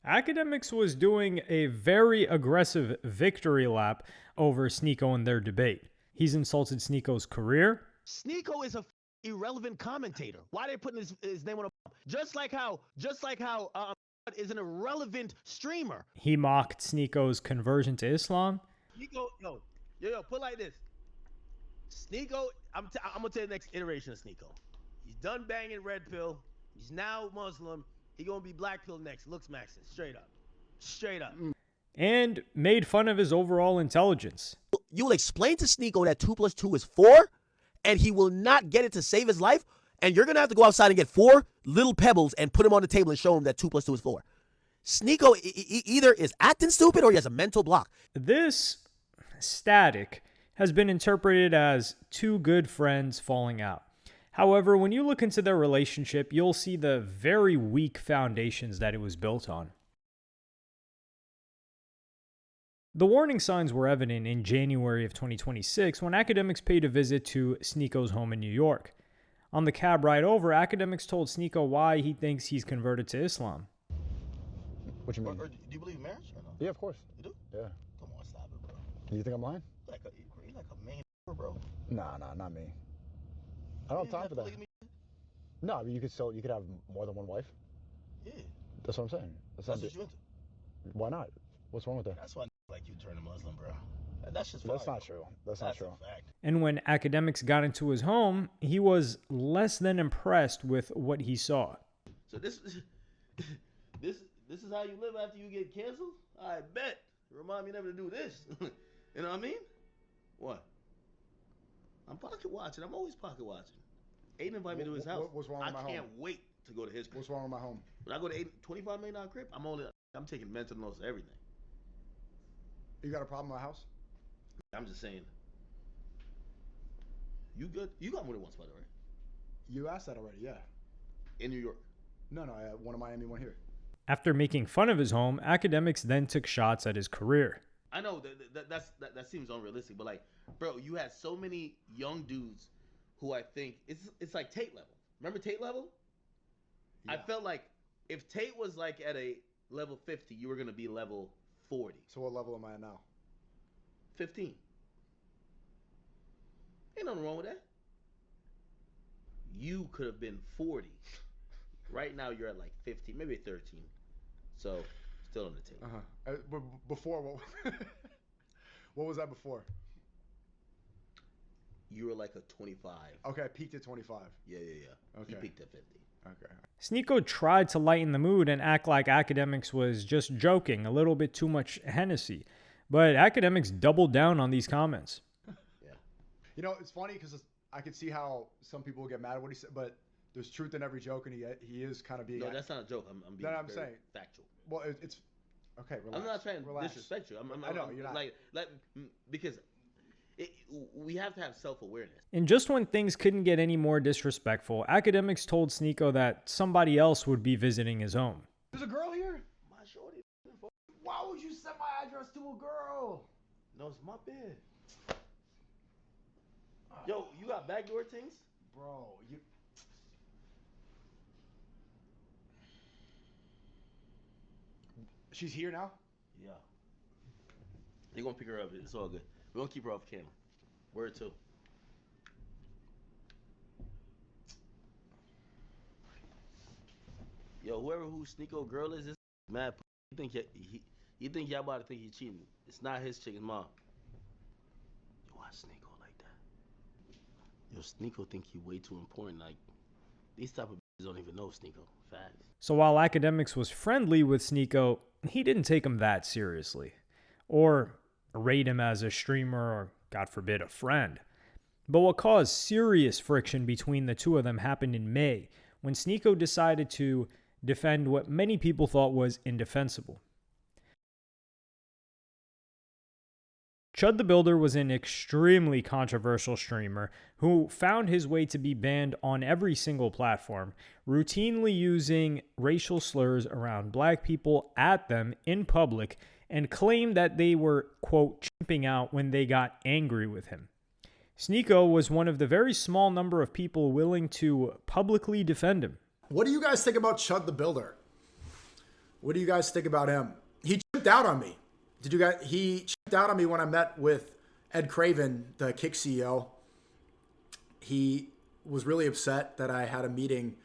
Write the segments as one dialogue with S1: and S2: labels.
S1: Akademiks was doing a very aggressive victory lap over SNEAKO in their debate. He's insulted SNEAKO's career.
S2: SNEAKO is a irrelevant commentator. Why are they putting his name on a just like how is an irrelevant streamer.
S1: He mocked SNEAKO's conversion to Islam.
S2: SNEAKO, yo, put like this. SNEAKO, I'm gonna tell you the next iteration of SNEAKO. He's done banging red pill. He's now Muslim. He gonna be black pill next. Looks Maxon, straight up.
S1: And made fun of his overall intelligence.
S2: You will explain to SNEAKO that 2 + 2 is 4, and he will not get it to save his life. And you're gonna have to go outside and get 4 little pebbles and put him on the table and show him that 2 + 2 is 4. SNEAKO either is acting stupid or he has a mental block.
S1: This static has been interpreted as two good friends falling out. However, when you look into their relationship, you'll see the very weak foundations that it was built on. The warning signs were evident in January of 2026 when Akademiks paid a visit to SNEAKO's home in New York. On the cab ride over, Akademiks told SNEAKO why he thinks he's converted to Islam.
S3: What you mean?
S4: Or do you believe in marriage or no?
S3: Yeah, of course.
S4: You do?
S3: Yeah.
S4: Come on, stop it, bro.
S3: You think I'm lying?
S4: You're like a main bro.
S3: Nah, not me. I don't have time for that. No, I mean, you could have more than one wife.
S4: Yeah.
S3: That's what I'm saying.
S4: That's what you into.
S3: Why not? What's wrong with that?
S4: That's why like you turn a Muslim, bro. That's just
S3: That's
S4: fire,
S3: not
S4: bro.
S3: true. That's not true.
S4: A fact.
S1: And when Akademiks got into his home, he was less than impressed with what he saw.
S2: So this is how you live after you get canceled? I bet. Remind me never to do this. You know what I mean? What? I'm pocket watching. I'm always pocket watching. Aiden invited me to his house.
S3: What's wrong with my home?
S2: I can't wait to go to his crib.
S3: What's wrong with my home?
S2: When I go to Aiden, $25 million crib, I'm taking mental notes of everything.
S3: You got a problem with my house?
S2: I'm just saying. You good? You got more than one spot, right?
S3: You asked that already, yeah.
S2: In New York.
S3: No, I have one in Miami, one here.
S1: After making fun of his home, Akademiks then took shots at his career.
S2: I know that seems unrealistic, but like, bro, you had so many young dudes who I think it's like Tate level. Remember Tate level? Yeah. I felt like if Tate was like at a level 50, you were gonna be level 40.
S3: So what level am I at now?
S2: 15. Ain't nothing wrong with that. You could have been 40. Right now you're at like 15, maybe 13. So still on the table.
S3: But before what was that before?
S2: You were like a 25.
S3: Okay, I peaked at 25.
S2: Yeah.
S3: Okay.
S2: You peaked at 50.
S3: Okay.
S1: SNEAKO tried to lighten the mood and act like Akademiks was just joking, a little bit too much Hennessy. But Akademiks doubled down on these comments.
S2: Yeah.
S3: You know, it's funny because I could see how some people will get mad at what he said, but there's truth in every joke, and he is kind of being...
S2: No, that's not a joke. I'm being very
S3: saying
S2: factual.
S3: Well, it's... Okay, relax.
S2: I'm not trying to disrespect you.
S3: I know, you're not.
S2: Because we have to have self-awareness.
S1: And just when things couldn't get any more disrespectful, Akademiks told SNEAKO that somebody else would be visiting his home.
S3: There's a girl here?
S2: My shorty.
S3: Why would you send my address to a girl?
S2: No, it's my bed. Yo, you got backdoor things?
S3: Bro, you... She's here now?
S2: Yeah. You're going to pick her up. It's all good. We're going to keep her off camera. Word too. Yo, who SNEAKO girl is, this mad. You think y'all about to think he's cheating. It's not his chick, it's mom. You watch SNEAKO like that. Yo, SNEAKO think he way too important. Like, these type of bitches don't even know SNEAKO. Facts.
S1: So while Akademiks was friendly with SNEAKO, he didn't take him that seriously, or rate him as a streamer or, God forbid, a friend. But what caused serious friction between the two of them happened in May, when SNEAKO decided to defend what many people thought was indefensible. Chud The Builder was an extremely controversial streamer who found his way to be banned on every single platform, routinely using racial slurs around black people at them in public, and claimed that they were, quote, chimping out when they got angry with him. SNEAKO was one of the very small number of people willing to publicly defend him.
S5: What do you guys think about Chud The Builder?
S3: What do you guys think about him? He chipped out on me. He chipped out on me when I met with Ed Craven, the Kick CEO. He was really upset that I had a meeting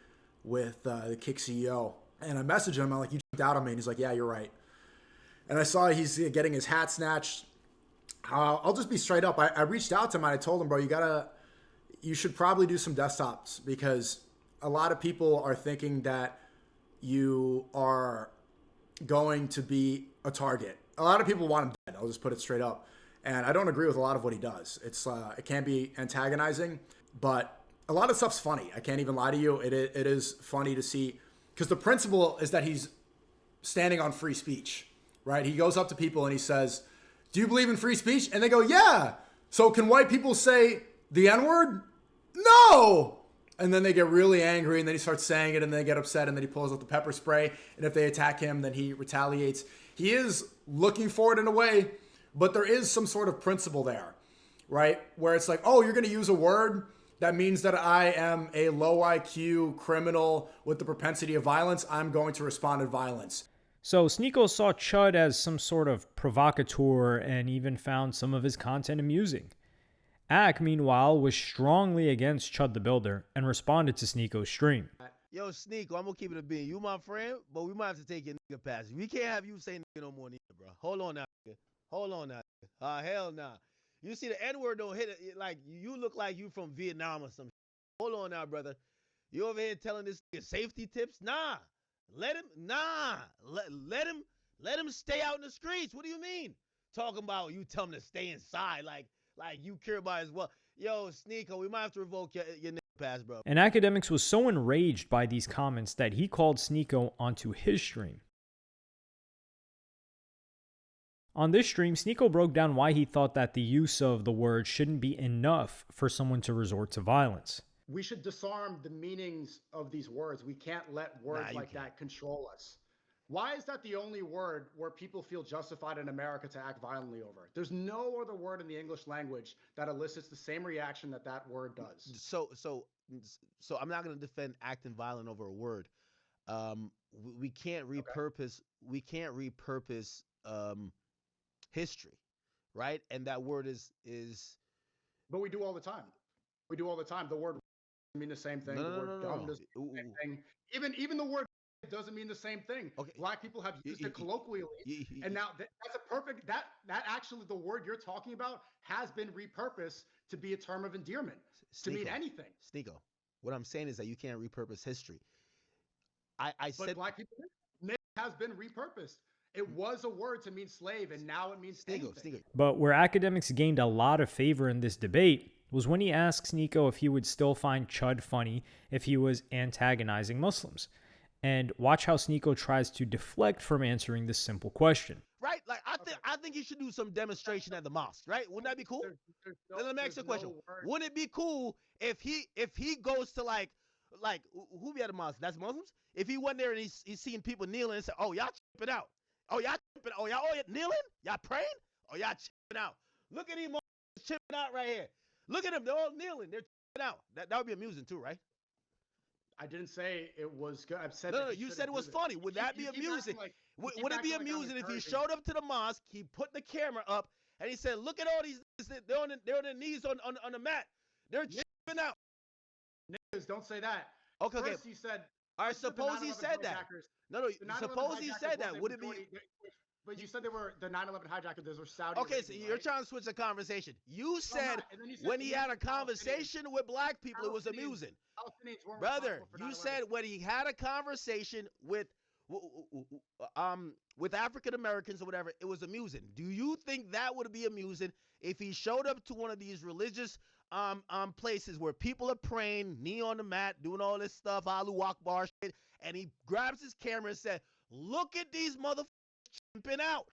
S3: with the Kick CEO. And I messaged him. I'm like, you chipped out on me. And he's like, yeah, you're right. And I saw he's getting his hat snatched. I'll just be straight up. I reached out to him and I told him, bro, you should probably do some desktops, because a lot of people are thinking that you are going to be a target. A lot of people want him dead. I'll just put it straight up. And I don't agree with a lot of what he does. It can be antagonizing, but a lot of stuff's funny. I can't even lie to you. It is funny to see, because the principle is that he's standing on free speech, right? He goes up to people and he says, do you believe in free speech? And they go, yeah. So can white people say the N-word? No. And then they get really angry, and then he starts saying it, and they get upset, and then he pulls out the pepper spray. And if they attack him, then he retaliates. He is looking for it in a way, but there is some sort of principle there, right? Where it's like, oh, you're going to use a word that means that I am a low IQ criminal with the propensity of violence. I'm going to respond in violence.
S1: So SNEAKO saw Chud as some sort of provocateur and even found some of his content amusing. Ak, meanwhile, was strongly against Chud the Builder and responded to SNEAKO's stream.
S2: Yo, SNEAKO, I'm gonna keep it a bean. You my friend, but we might have to take your nigga pass. We can't have you say nigga no more, neither, bro. Hold on now, nigga. Hold on now. Hell nah. You see the N-word don't hit it, like you look like you from Vietnam or some shit. Hold on now, brother. You over here telling this nigga safety tips? Nah. Let him stay out in the streets. What do you mean? Talking about you tell him to stay inside, like you care about as well. Yo, SNEAKO, we might have to revoke your nigga pass, bro.
S1: And Akademiks was so enraged by these comments that he called SNEAKO onto his stream. On this stream, SNEAKO broke down why he thought that the use of the word shouldn't be enough for someone to resort to violence.
S3: We should disarm the meanings of these words. We can't let words like that control us. Why is that the only word where people feel justified in America to act violently over? There's no other word in the English language that elicits the same reaction that that word does.
S2: So I'm not going to defend acting violent over a word. We can't repurpose. Okay. We can't repurpose history, right? And that word is.
S3: But we do all the time. We do all the time. The word mean the same thing. The word dumb doesn't mean the same thing. Even the word doesn't mean the same thing. Okay. Black people have used it colloquially, and now that's a perfect. That actually the word you're talking about has been repurposed to be a term of endearment to mean anything.
S2: SNEAKO, what I'm saying is that you can't repurpose history. I
S3: but
S2: said
S3: black people has been repurposed. It was a word to mean slave, and now it means anything.
S1: But where Akademiks gained a lot of favor in this debate was when he asked SNEAKO if he would still find Chud funny if he was antagonizing Muslims. And watch how SNEAKO tries to deflect from answering this simple question.
S2: Right? Like I think he should do some demonstration at the mosque, right? Wouldn't that be cool? Let me ask you a question. Wouldn't it be cool if he goes to like who be at the mosque? That's Muslims? If he went there and he's seeing people kneeling and said, oh, y'all tripping out. Oh, y'all tripping. Oh, y'all kneeling? Y'all praying? Oh, y'all tripping out. Look at these motherfuckers tripping out right here. Look at them. They're all kneeling. They're tripping out. That would be amusing too, right?
S3: I didn't say it was good. I've said
S2: no. You said it was funny. Would that be amusing? Would it be amusing if he showed up to the mosque, he put the camera up, and he said, "Look at all these. They're on their knees on the mat. They're tripping out."
S3: Niggas, don't say that.
S2: Okay.
S3: First you said.
S2: All right. Suppose he said that. No. Suppose he said that. Would it be?
S3: But you said they were the 9/11 hijackers. Those were Saudi.
S2: Okay, so you're trying to switch the conversation. You said when he had a conversation with black people, it was amusing. Brother, you said when he had a conversation with African Americans or whatever, it was amusing. Do you think that would be amusing if he showed up to one of these religious places where people are praying, knee on the mat, doing all this stuff, Allahu Akbar shit, and he grabs his camera and said, "Look at these motherfuckers chimping out."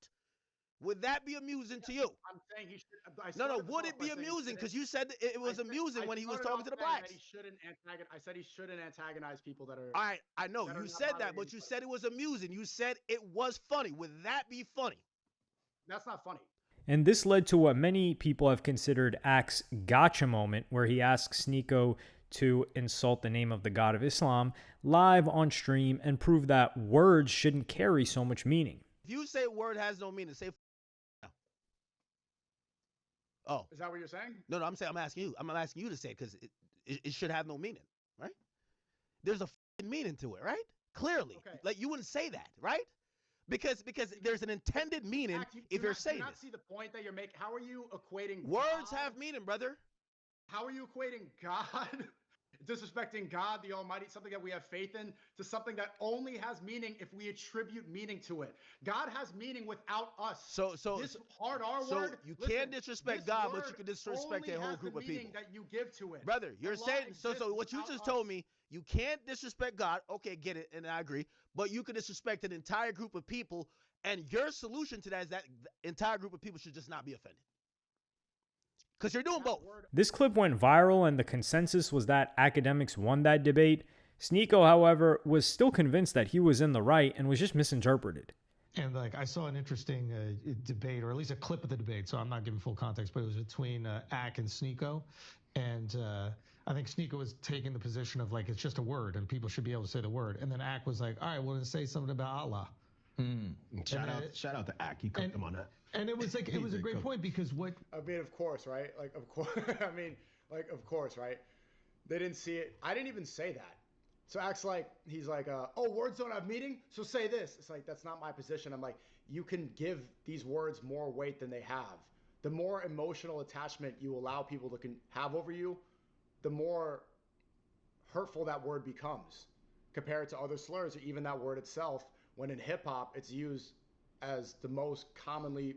S2: Would that be amusing to you?
S3: I'm saying he should.
S2: No. Would it be amusing? Because you said it was amusing when he was talking to the blacks.
S3: I said he shouldn't antagonize people that are.
S2: All right, I know you said that, but you said it was amusing. You said it was funny. Would that be funny?
S3: That's not funny.
S1: And this led to what many people have considered Ak's gotcha moment, where he asks SNEAKO to insult the name of the God of Islam live on stream and prove that words shouldn't carry so much meaning.
S2: If you say word has no meaning, say now. Oh.
S3: Is that what you're saying?
S2: No, I'm asking you. I'm asking you to say it because it should have no meaning, right? There's a meaning to it, right? Clearly.
S3: Okay.
S2: Like you wouldn't say that, right? Because there's an intended meaning if you're saying it.
S3: Do you not see the point that you're making? How are you equating
S2: Words
S3: God?
S2: have meaning, brother.
S3: How are you equating God, disrespecting God, the Almighty, something that we have faith in, to something that only has meaning if we attribute meaning to it? God has meaning without us.
S2: So
S3: this hard R
S2: so
S3: word.
S2: you
S3: listen,
S2: can't disrespect
S3: this
S2: God, but
S3: word
S2: you can disrespect a
S3: only
S2: whole
S3: has
S2: group
S3: the
S2: of
S3: meaning
S2: people.
S3: that you give to it.
S2: Brother, you're
S3: Allah
S2: saying
S3: exists
S2: so what you
S3: without
S2: just
S3: us.
S2: told me, you can't disrespect God. Okay, get it, and I agree. But you can disrespect an entire group of people, and your solution to that is that the entire group of people should just not be offended. Because you're doing both.
S1: This clip went viral, and the consensus was that Akademiks won that debate. SNEAKO, however, was still convinced that he was in the right and was just misinterpreted.
S5: And like I saw an interesting debate, or at least a clip of the debate, so I'm not giving full context, but it was between Ak and SNEAKO. And I think SNEAKO was taking the position of like, it's just a word and people should be able to say the word. And then Ak was like, all right, well, then say something about Allah.
S6: Shout out to Ak. He cooked him on that.
S5: And it was like, it was a great point because what...
S3: I mean, of course, right? Like, of course. I mean, like, of course, right? They didn't see it. I didn't even say that. So Ak's like, he's like, oh, words don't have meaning, so say this. It's like, that's not my position. I'm like, you can give these words more weight than they have. The more emotional attachment you allow people to have over you, the more hurtful that word becomes compared to other slurs or even that word itself, when in hip hop, it's used as the most commonly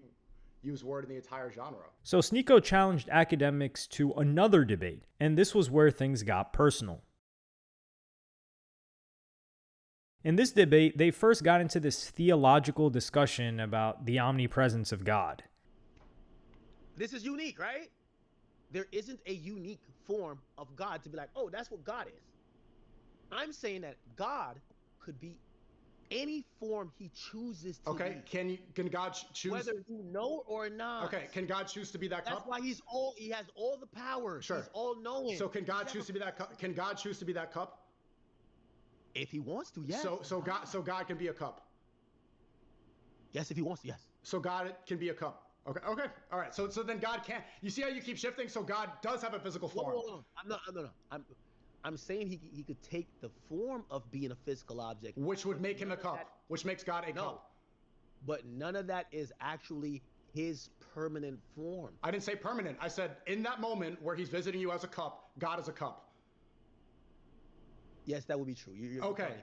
S3: used word in the entire genre.
S1: So SNEAKO challenged Akademiks to another debate, and this was where things got personal. In this debate, they first got into this theological discussion about the omnipresence of God.
S2: This is unique, right? There isn't a unique form of God to be like, oh, that's what God is. I'm saying that God could be any form he chooses to
S3: Okay,
S2: be.
S3: can God choose?
S2: Whether you know or not.
S3: Okay, can God choose to be that cup?
S2: That's why he has all the power.
S3: Sure.
S2: He's all knowing.
S3: So can God choose to be that cup? Can God choose to be that cup?
S2: If he wants to, yes.
S3: So God can be a cup.
S2: Yes, if he wants to, yes.
S3: So God can be a cup. Okay. All right. So then God can't. You see how you keep shifting? So God does have a physical form.
S2: No. I'm saying he could take the form of being a physical object,
S3: which would make him a cup, which makes God a cup.
S2: But none of that is actually his permanent form.
S3: I didn't say permanent. I said in that moment where he's visiting you as a cup, God is a cup.
S2: Yes, that would be true. You're
S3: okay.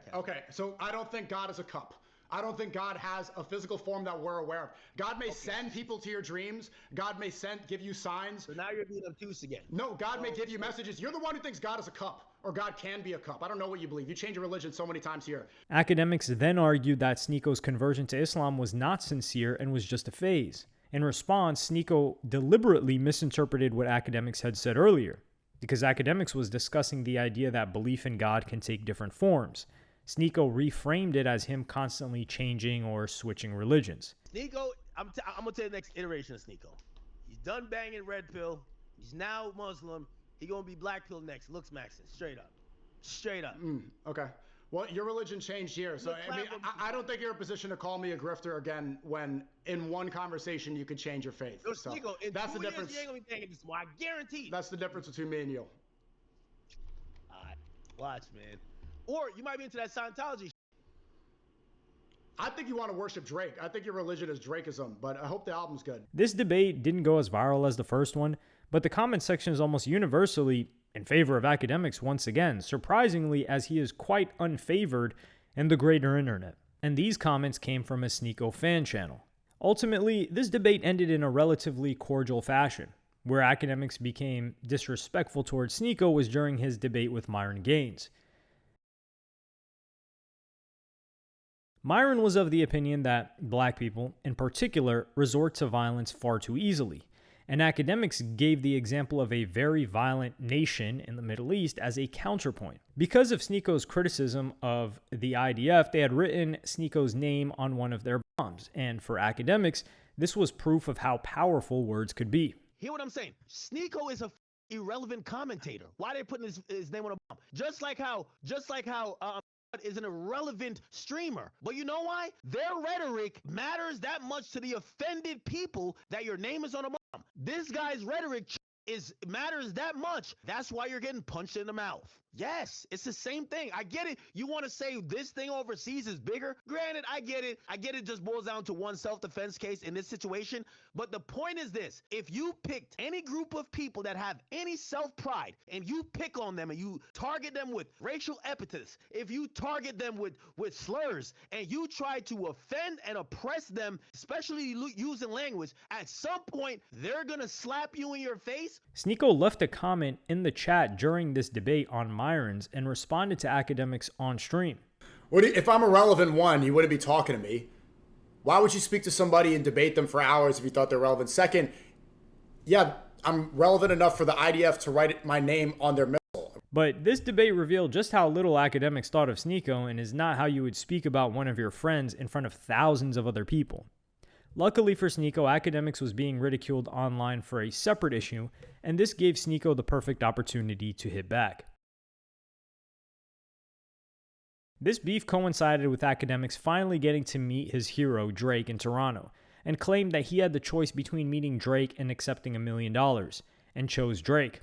S3: So I don't think God is a cup. I don't think God has a physical form that we're aware of. God may send people to your dreams. God may give you signs.
S2: So now you're being obtuse again.
S3: No, God may give you messages. You're the one who thinks God is a cup or God can be a cup. I don't know what you believe. You change your religion so many times here.
S1: Akademiks then argued that SNEAKO's conversion to Islam was not sincere and was just a phase. In response, SNEAKO deliberately misinterpreted what Akademiks had said earlier, because Akademiks was discussing the idea that belief in God can take different forms. SNEAKO reframed it as him constantly changing or switching religions.
S2: SNEAKO, I'm going to tell you the next iteration of SNEAKO. He's done banging red pill. He's now Muslim. He's going to be black pill next. Looks Maxon. Straight up.
S3: Okay. Well, your religion changed here. So, I mean, I don't think you're in a position to call me a grifter again when in one conversation you could change your faith.
S2: Yo,
S3: so
S2: SNEAKO, in
S3: that's the
S2: 2 years,
S3: difference.
S2: you ain't going to be banging this more. I guarantee.
S3: That's the difference between me and you.
S2: All right. Watch, man. Or you might be into that Scientology.
S3: I think you want to worship Drake. I think your religion is Drakeism, but I hope the album's good.
S1: This debate didn't go as viral as the first one, but the comment section is almost universally in favor of Akademiks once again, surprisingly, as he is quite unfavored in the greater internet. And these comments came from a SNEAKO fan channel. Ultimately, this debate ended in a relatively cordial fashion. Where Akademiks became disrespectful towards SNEAKO was during his debate with Myron Gaines. Myron was of the opinion that black people, in particular, resort to violence far too easily, and Akademiks gave the example of a very violent nation in the Middle East as a counterpoint. Because of SNEAKO's criticism of the IDF, they had written SNEAKO's name on one of their bombs, and for Akademiks, this was proof of how powerful words could be.
S2: Hear what I'm saying? SNEAKO is a
S4: irrelevant commentator. Why are they putting his name on a bomb? Just like how is an irrelevant streamer. But you know why? Their rhetoric matters that much to the offended people that your name is on a bomb. This guy's rhetoric matters that much. That's why you're getting punched in the mouth. Yes, it's the same thing. I get it. You want to say this thing overseas is bigger? Granted, I get it. I get it just boils down to one self-defense case in this situation. But the point is this. If you picked any group of people that have any self-pride and you pick on them and you target them with racial epithets, if you target them with slurs and you try to offend and oppress them, especially using language, at some point, they're going to slap you in your face.
S1: SNEAKO left a comment in the chat during this debate on Myron's and responded to Akademiks on stream.
S3: If I'm a relevant one, you wouldn't be talking to me. Why would you speak to somebody and debate them for hours if you thought they're relevant? Second, yeah, I'm relevant enough for the IDF to write my name on their missile.
S1: But this debate revealed just how little Akademiks thought of SNEAKO and is not how you would speak about one of your friends in front of thousands of other people. Luckily for SNEAKO, Akademiks was being ridiculed online for a separate issue, and this gave SNEAKO the perfect opportunity to hit back. This beef coincided with Akademiks finally getting to meet his hero, Drake, in Toronto, and claimed that he had the choice between meeting Drake and accepting $1 million, and chose Drake.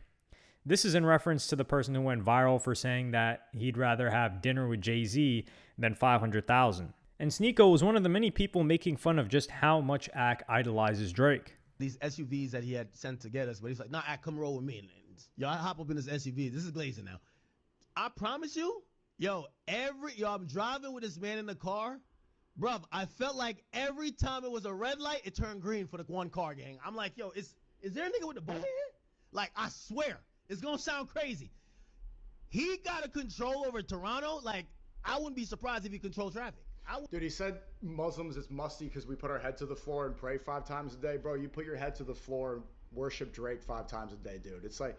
S1: This is in reference to the person who went viral for saying that he'd rather have dinner with Jay-Z than $500,000. And SNEAKO was one of the many people making fun of just how much Ak idolizes Drake.
S2: These SUVs that he had sent to get us, but he's like, nah, Ak, come roll with me. And yo, I hop up in this SUV. This is Glazing now. I promise you, I'm driving with this man in the car. Bruv, I felt like every time it was a red light, it turned green for the one car gang. I'm like, yo, is there a nigga with the ball here? Like, I swear, it's gonna sound crazy. He got a control over Toronto. Like, I wouldn't be surprised if he controlled traffic.
S3: Dude, he said Muslims, it's musty because we put our head to the floor and pray 5 times a day. Bro, you put your head to the floor and worship Drake 5 times a day, dude. It's like,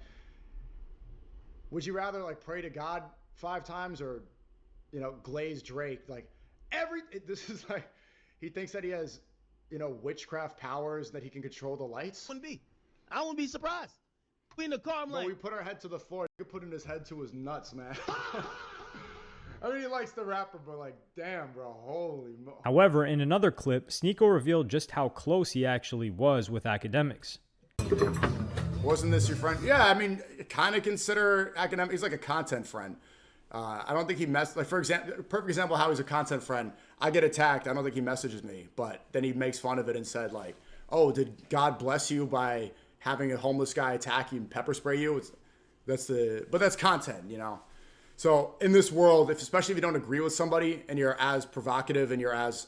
S3: would you rather like pray to God 5 times or, glaze Drake? Like this is like, he thinks that he has, witchcraft powers, that he can control the lights.
S2: I wouldn't be surprised. We in the car, I'm like,
S3: we put our head to the floor. You could put in his head to his nuts, man. I mean, he likes the rapper, but like, damn, bro, holy mo.
S1: However, in another clip, SNEAKO revealed just how close he actually was with Akademiks.
S3: Wasn't this your friend? Yeah, I mean, kind of consider Akademiks. He's like a content friend. I don't think he like, for example, perfect example of how he's a content friend. I get attacked. I don't think he messages me, but then he makes fun of it and said like, oh, did God bless you by having a homeless guy attack you and pepper spray you? But that's content, So in this world, especially if you don't agree with somebody and you're as provocative and you're as,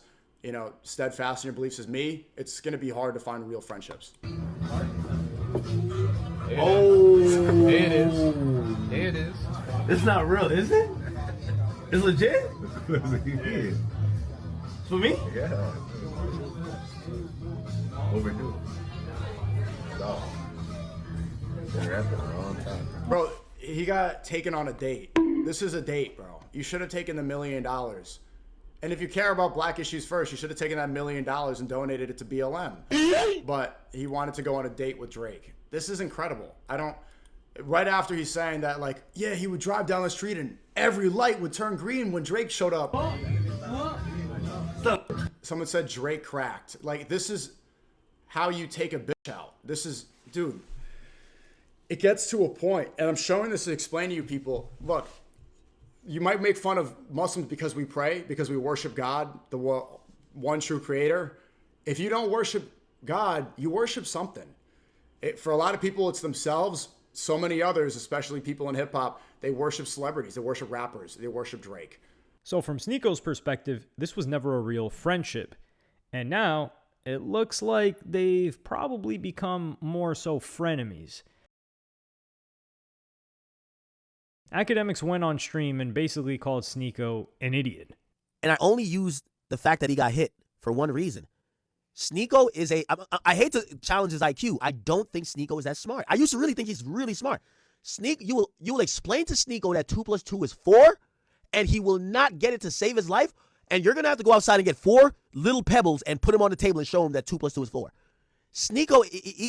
S3: steadfast in your beliefs as me, it's going to be hard to find real friendships.
S6: Oh, there it is. There it is.
S7: It's not real, is it? It's legit?
S6: Yeah.
S7: For me?
S6: Yeah. Overdue. No. Been rapping a long time.
S3: Bro, he got taken on a date. This is a date, bro. You should have taken the $1 million. And if you care about black issues first, you should have taken that $1 million and donated it to BLM. But he wanted to go on a date with Drake. This is incredible. Right after he's saying that, like, yeah, he would drive down the street and every light would turn green when Drake showed up. Someone said Drake cracked. Like, this is how you take a bitch out. This is, dude, it gets to a point, and I'm showing this to explain to you people, look, you might make fun of Muslims because we pray, because we worship God, the one true creator. If you don't worship God, you worship something. For a lot of people, it's themselves. So many others, especially people in hip hop, they worship celebrities, they worship rappers, they worship Drake.
S1: So from SNEAKO's perspective, this was never a real friendship. And now it looks like they've probably become more so frenemies. Akademiks went on stream and basically called SNEAKO an idiot.
S8: And I only used the fact that he got hit for one reason. SNEAKO is I hate to challenge his IQ. I don't think SNEAKO is that smart. I used to really think he's really smart. You will explain to SNEAKO that 2 + 2 is 4, and he will not get it to save his life. And you're going to have to go outside and get 4 little pebbles and put them on the table and show him that 2 + 2 is 4. SNEAKO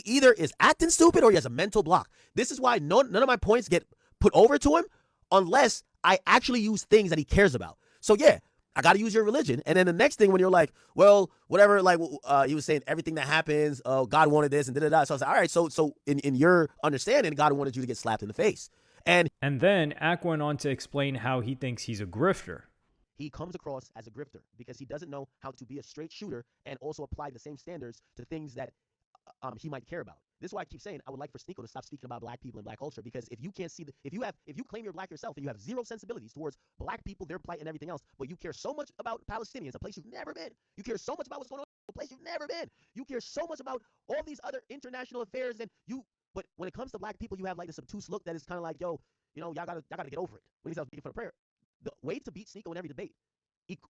S8: either is acting stupid or he has a mental block. This is why none of my points get put over to him unless I actually use things that he cares about. So yeah, I got to use your religion. And then the next thing when you're like, well, whatever, like he was saying everything that happens, God wanted this and da-da-da. So I was like, all right, so in your understanding, God wanted you to get slapped in the face. And
S1: then Ak went on to explain how he thinks he's a grifter.
S8: He comes across as a grifter because he doesn't know how to be a straight shooter and also apply the same standards to things that he might care about. This is why I keep saying I would like for SNEAKO to stop speaking about black people and black culture, because if you can't see if you claim you're black yourself and you have zero sensibilities towards black people, their plight and everything else, but you care so much about Palestinians, a place you've never been. You care so much about what's going on in a place you've never been. You care so much about all these other international affairs, but when it comes to black people, you have like this obtuse look that is kind of like, yo, y'all gotta get over it. When he's out speaking for the prayer, the way to beat SNEAKO in every debate,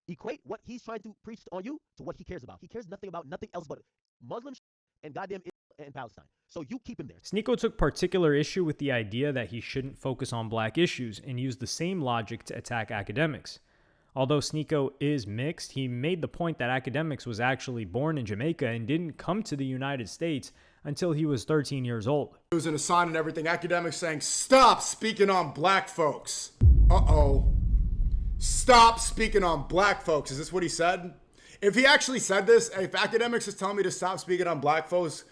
S8: equate what he's trying to preach on you to what he cares about. He cares nothing about nothing else but Muslims and goddamn Israel and Palestine. So you keep him there.
S1: SNEAKO took particular issue with the idea that he shouldn't focus on black issues and used the same logic to attack Akademiks. Although SNEAKO is mixed, he made the point that Akademiks was actually born in Jamaica and didn't come to the United States until he was 13 years old.
S3: It was in a sign and everything. Akademiks saying, stop speaking on black folks. Uh-oh. Stop speaking on black folks. Is this what he said? If he actually said this, if Akademiks is telling me to stop speaking on black folks,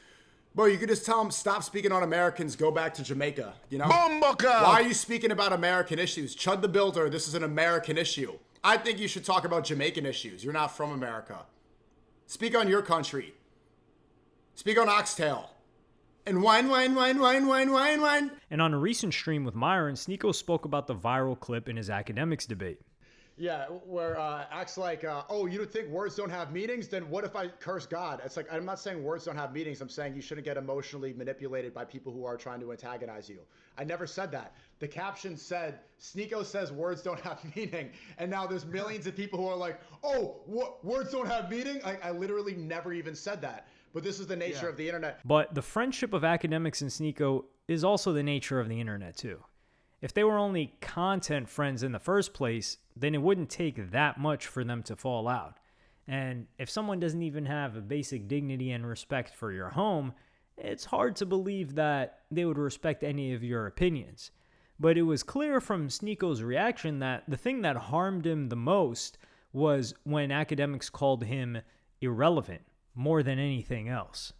S3: bro, you could just tell him, stop speaking on Americans, go back to Jamaica, you know?
S6: Bombuka!
S3: Why are you speaking about American issues? Chud the Builder, this is an American issue. I think you should talk about Jamaican issues. You're not from America. Speak on your country. Speak on Oxtail. And wine.
S1: And on a recent stream with Myron, SNEAKO spoke about the viral clip in his Akademiks debate.
S3: Yeah, where acts like, oh, you don't think words don't have meanings? Then what if I curse God? It's like, I'm not saying words don't have meanings. I'm saying you shouldn't get emotionally manipulated by people who are trying to antagonize you. I never said that. The caption said, SNEAKO says words don't have meaning. And now there's millions of people who are like, oh, words don't have meaning? I literally never even said that. But this is the nature of the internet.
S1: But the friendship of Akademiks and SNEAKO is also the nature of the internet too. If they were only content friends in the first place, then it wouldn't take that much for them to fall out. And if someone doesn't even have a basic dignity and respect for your home, it's hard to believe that they would respect any of your opinions. But it was clear from SNEAKO's reaction that the thing that harmed him the most was when Akademiks called him irrelevant more than anything else.